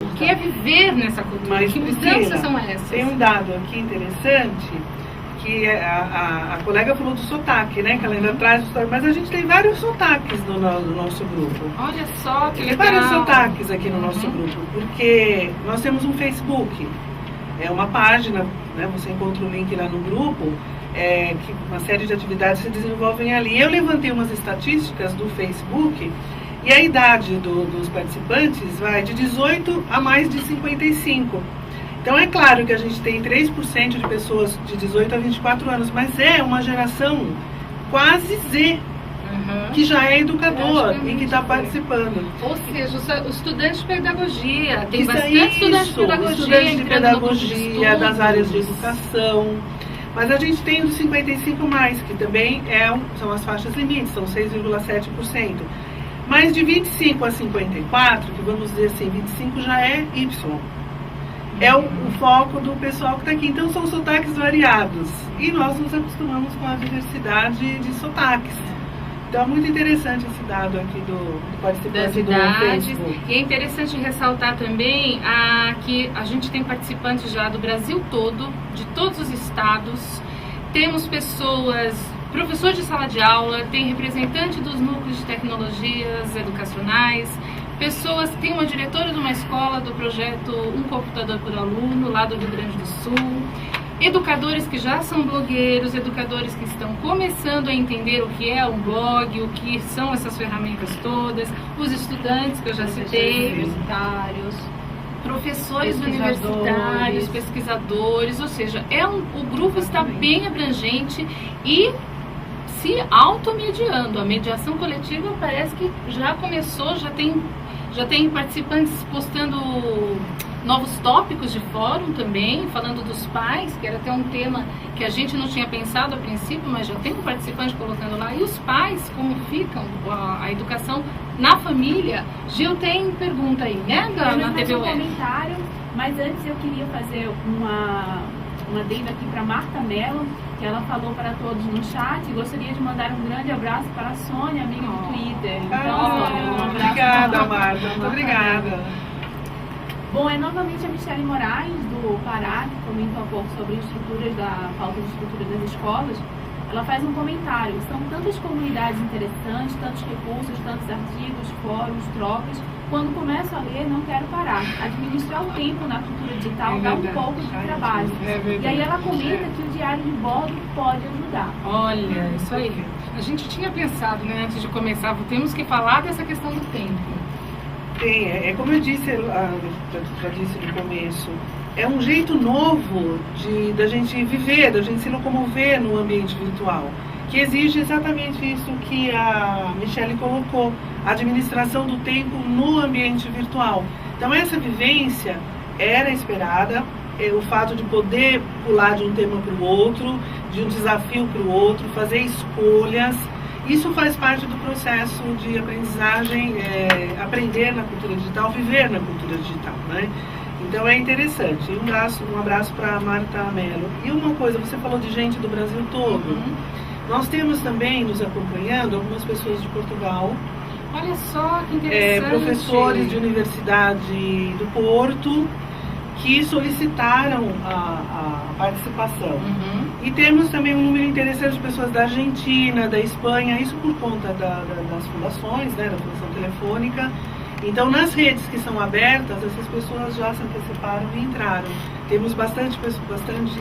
O que é viver nessa cultura? Mas, que Priscila, mudanças são essas? tem um dado aqui interessante, que a colega falou do sotaque, né? Que ela ainda traz sotaque, mas a gente tem vários sotaques no nosso grupo. Olha só que Tem legal. vários sotaques aqui no nosso grupo, porque nós temos um Facebook, é uma página, né? Você encontra o link lá no grupo, que uma série de atividades se desenvolvem ali. Eu levantei umas estatísticas do Facebook e a idade dos participantes vai de 18 a mais de 55. Então é claro que a gente tem 3% de pessoas de 18 a 24 anos, mas é uma geração quase Z, que já é educador e que está participando. Ou seja, os estudantes de pedagogia, tem Isso bastante estudantes de pedagogia, das áreas de educação. Mas a gente tem os 55 mais, que também são as faixas limites, são 6,7%. Mas de 25 a 54, que vamos dizer assim, 25 já é Y. É o foco do pessoal que está aqui. Então são sotaques variados. E nós nos acostumamos com a diversidade de sotaques. Então é muito interessante esse dado aqui do participante do Facebook. E é interessante ressaltar também que a gente tem participantes já do Brasil todo, de todos os estados. Temos professores de sala de aula, tem representante dos núcleos de tecnologias educacionais, tem uma diretora de uma escola do projeto Um Computador por Aluno, lá do Rio Grande do Sul, educadores que já são blogueiros, educadores que estão começando a entender o que é um blog, o que são essas ferramentas todas, os estudantes que eu já citei, universitários, professores universitários, pesquisadores, ou seja, o grupo está bem abrangente e se automediando. A mediação coletiva parece que já começou, já tem participantes postando novos tópicos de fórum também, falando dos pais, que era até um tema que a gente não tinha pensado a princípio, mas já tem um participante colocando lá. E os pais, como ficam a educação na família? Gil, tem pergunta aí, né, na TV Web? Um comentário, mas antes eu queria fazer uma adenda aqui para Marta Mello, que ela falou para todos no chat, e gostaria de mandar um grande abraço para a Sônia, amiga do Twitter. Então, Sônia, um abraço. Obrigada, Marta, muito obrigada. Bom, é novamente a Michele Moraes, do Pará, que comentou um pouco sobre a falta de estrutura das escolas. Ela faz um comentário: são tantas comunidades interessantes, tantos recursos, tantos artigos, fóruns, trocas. Quando começo a ler, não quero parar. Administrar o tempo na cultura digital dá um pouco de trabalho. E aí ela comenta que o diário de bordo pode ajudar. Olha, isso aí. A gente tinha pensado, né, antes de começar, temos que falar dessa questão do tempo. Tem, como eu disse, já disse no começo, é um jeito novo da gente viver, da gente se locomover no ambiente virtual, que exige exatamente isso que a Michele colocou, a administração do tempo no ambiente virtual. Então essa vivência era esperada, o fato de poder pular de um tema para o outro, de um desafio para o outro, fazer escolhas. Isso faz parte do processo de aprendizagem, aprender na cultura digital, viver na cultura digital, né? Então é interessante. Um abraço para a Marta Mello. E uma coisa, você falou de gente do Brasil todo. Nós temos também nos acompanhando algumas pessoas de Portugal. Olha só que interessante. Professores de Universidade do Porto que solicitaram a participação. E temos também um número interessante de pessoas da Argentina, da Espanha, isso por conta das fundações, né, da Fundação Telefônica. Então, nas redes que são abertas, essas pessoas já se anteciparam e entraram. Temos bastante participantes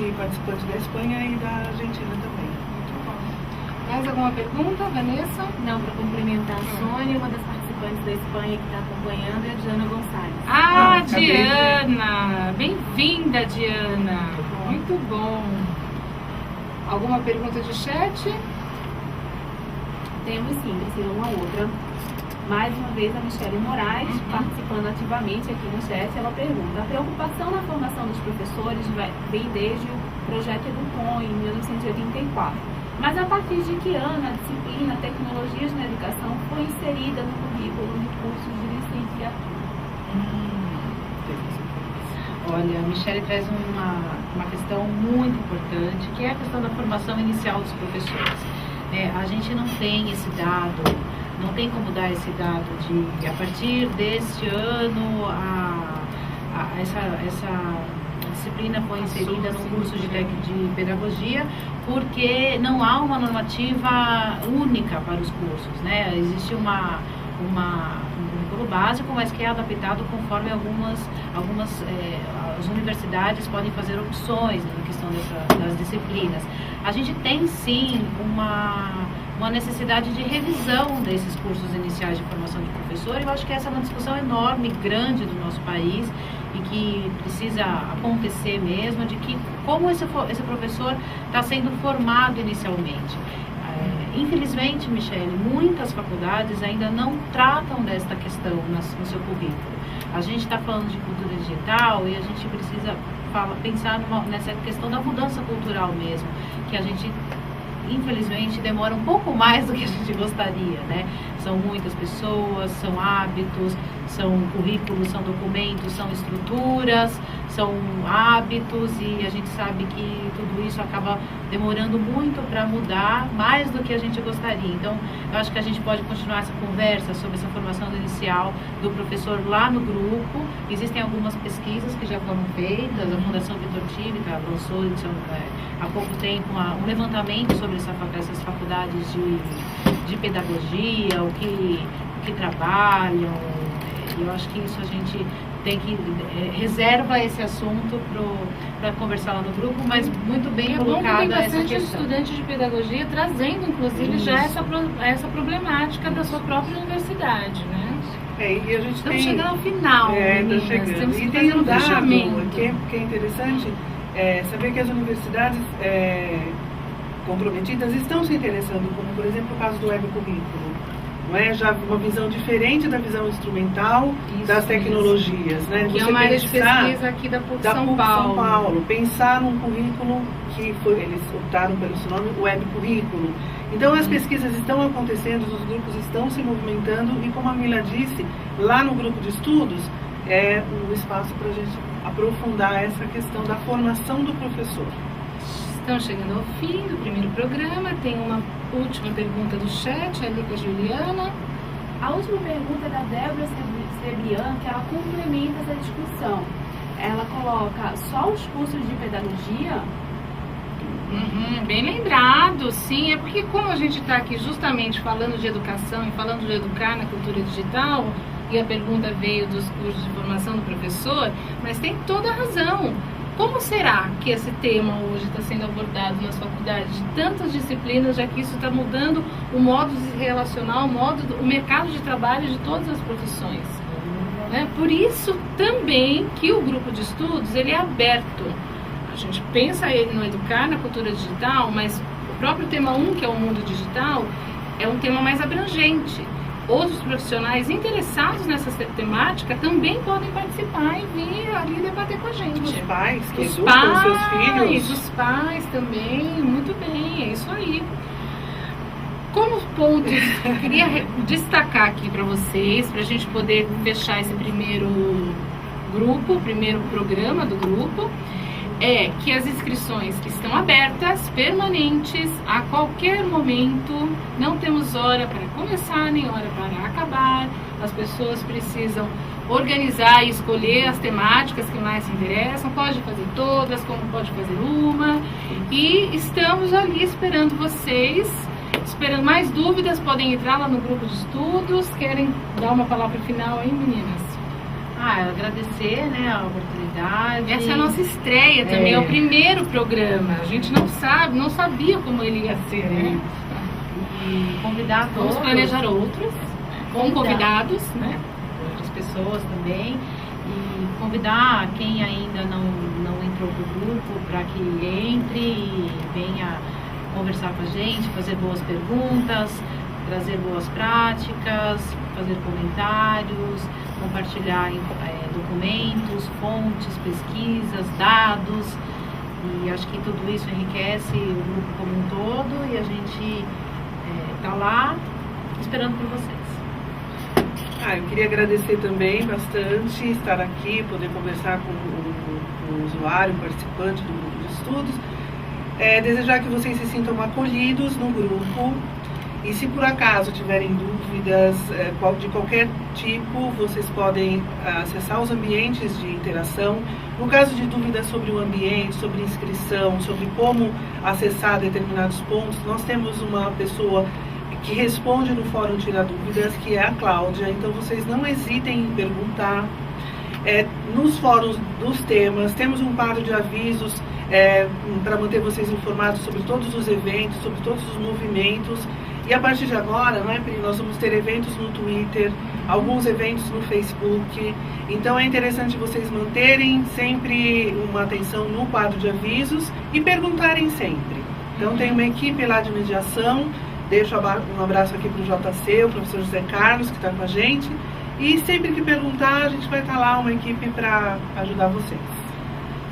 da Espanha e da Argentina também. Muito bom. Mais alguma pergunta, Vanessa? Não, para cumprimentar a Sônia, uma das participantes da Espanha que está acompanhando é a Diana Gonçalves. Ah, Diana! Bem-vinda, Diana! Muito bom. Alguma pergunta de chat? Temos sim, Priscila, uma outra. Mais uma vez a Michele Moraes, participando ativamente aqui no chat, ela pergunta: a preocupação na formação dos professores vem desde o projeto Educom, em 1984. Mas a partir de que ano a disciplina Tecnologias na Educação foi inserida no currículo de cursos de licenciatura? Olha, a Michele traz uma questão muito importante, que é a questão da formação inicial dos professores. A gente não tem esse dado, não tem como dar esse dado de, a partir deste ano, essa disciplina foi inserida no curso de pedagogia, porque não há uma normativa única para os cursos, né? Existe um currículo básico, mas que é adaptado conforme as universidades podem fazer opções na questão das disciplinas. A gente tem sim uma necessidade de revisão desses cursos iniciais de formação de professor. Eu acho que essa é uma discussão enorme, grande do nosso país e que precisa acontecer mesmo, de que como esse professor está sendo formado inicialmente. Infelizmente, Michele, muitas faculdades ainda não tratam desta questão no seu currículo. A gente está falando de cultura digital e a gente precisa pensar nessa questão da mudança cultural mesmo, que a gente, infelizmente, demora um pouco mais do que a gente gostaria, né? São muitas pessoas, são hábitos, são currículos, são documentos, são estruturas, são hábitos, e a gente sabe que tudo isso acaba demorando muito para mudar, mais do que a gente gostaria. Então, eu acho que a gente pode continuar essa conversa sobre essa formação inicial do professor lá no grupo. Existem algumas pesquisas que já foram feitas, a Fundação Vitor Tívica lançou há pouco tempo um levantamento sobre essas faculdades de pedagogia, o que trabalham. Eu acho que isso a gente tem que reserva esse assunto para conversar lá no grupo, mas muito bem colocada essa questão. Tem bastante estudante de pedagogia trazendo, inclusive, já essa problemática da sua própria universidade, né? E a gente estamos chegando ao final, meninas. Temos que fazer um fechamento. Que é interessante saber que as universidades comprometidas estão se interessando, como, por exemplo, o caso do web currículo. Não é? Já uma visão diferente da visão instrumental das tecnologias. Né? Que é uma área de pesquisa aqui da PUC São Paulo. Pensar num currículo eles optaram pelo seu nome, web currículo. Então as pesquisas estão acontecendo, os grupos estão se movimentando e, como a Mila disse, lá no grupo de estudos é um espaço para a gente aprofundar essa questão da formação do professor. Estamos chegando ao fim do primeiro programa. Tem uma última pergunta do chat, ali com a Juliana. A última pergunta é da Débora Sebrian, que ela complementa essa discussão. Ela coloca só os cursos de pedagogia? Bem lembrado, sim. É porque como a gente está aqui justamente falando de educação e falando de educar na cultura digital, e a pergunta veio dos cursos de formação do professor, mas tem toda a razão. Como será que esse tema hoje está sendo abordado nas faculdades de tantas disciplinas, já que isso está mudando o modo de se relacionar, o mercado de trabalho de todas as profissões? Por isso também que o grupo de estudos ele é aberto. A gente pensa ele no educar na cultura digital, mas o próprio tema 1, que é o mundo digital, é um tema mais abrangente. Outros profissionais interessados nessa temática também podem participar e vir ali debater com a gente. Os pais que educam os seus filhos. Os pais também, muito bem, é isso aí. Como pontos que eu queria destacar aqui para vocês, para a gente poder fechar esse primeiro programa do grupo, é que as inscrições estão abertas, permanentes, a qualquer momento. Não temos hora para começar, nem hora para acabar. As pessoas precisam organizar e escolher as temáticas que mais se interessam. Pode fazer todas, como pode fazer uma. E estamos ali esperando vocês. Esperando mais dúvidas, podem entrar lá no grupo de estudos. Querem dar uma palavra final aí, meninas? Agradecer, né, a oportunidade. Essa é a nossa estreia também, é o primeiro programa. A gente não sabia como ele ia ser, né? E convidar todos. Vamos planejar outros, com convidados, né? Outras pessoas também. E convidar quem ainda não entrou para o grupo para que entre e venha conversar com a gente, fazer boas perguntas, trazer boas práticas, fazer comentários, compartilhar documentos, fontes, pesquisas, dados, e acho que tudo isso enriquece o grupo como um todo, e a gente está lá esperando por vocês. Eu queria agradecer também bastante estar aqui, poder conversar com o usuário, o participante do grupo de estudos, desejar que vocês se sintam acolhidos no grupo E se por acaso tiverem dúvidas de qualquer tipo, vocês podem acessar os ambientes de interação. No caso de dúvidas sobre o ambiente, sobre inscrição, sobre como acessar determinados pontos, nós temos uma pessoa que responde no Fórum Tira Dúvidas, que é a Cláudia. Então vocês não hesitem em perguntar. Nos fóruns dos temas, temos um quadro de avisos para manter vocês informados sobre todos os eventos, sobre todos os movimentos. E a partir de agora, não é, Pri? Nós vamos ter eventos no Twitter, alguns eventos no Facebook. Então é interessante vocês manterem sempre uma atenção no quadro de avisos e perguntarem sempre. Então tem uma equipe lá de mediação. Deixo um abraço aqui para o JC, o professor José Carlos, que está com a gente. E sempre que perguntar, a gente vai estar lá, uma equipe para ajudar vocês.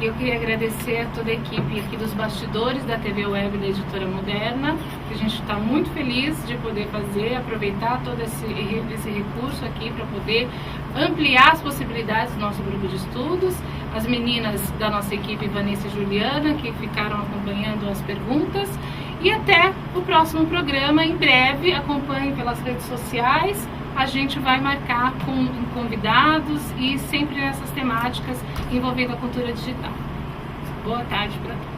Eu queria agradecer a toda a equipe aqui dos bastidores da TV Web da Editora Moderna, que a gente está muito feliz de poder fazer, aproveitar todo esse recurso aqui para poder ampliar as possibilidades do nosso grupo de estudos. As meninas da nossa equipe, Vanessa e Juliana, que ficaram acompanhando as perguntas. E até o próximo programa, em breve, acompanhem pelas redes sociais. A gente vai marcar com convidados e sempre nessas temáticas envolvendo a cultura digital. Boa tarde para todos.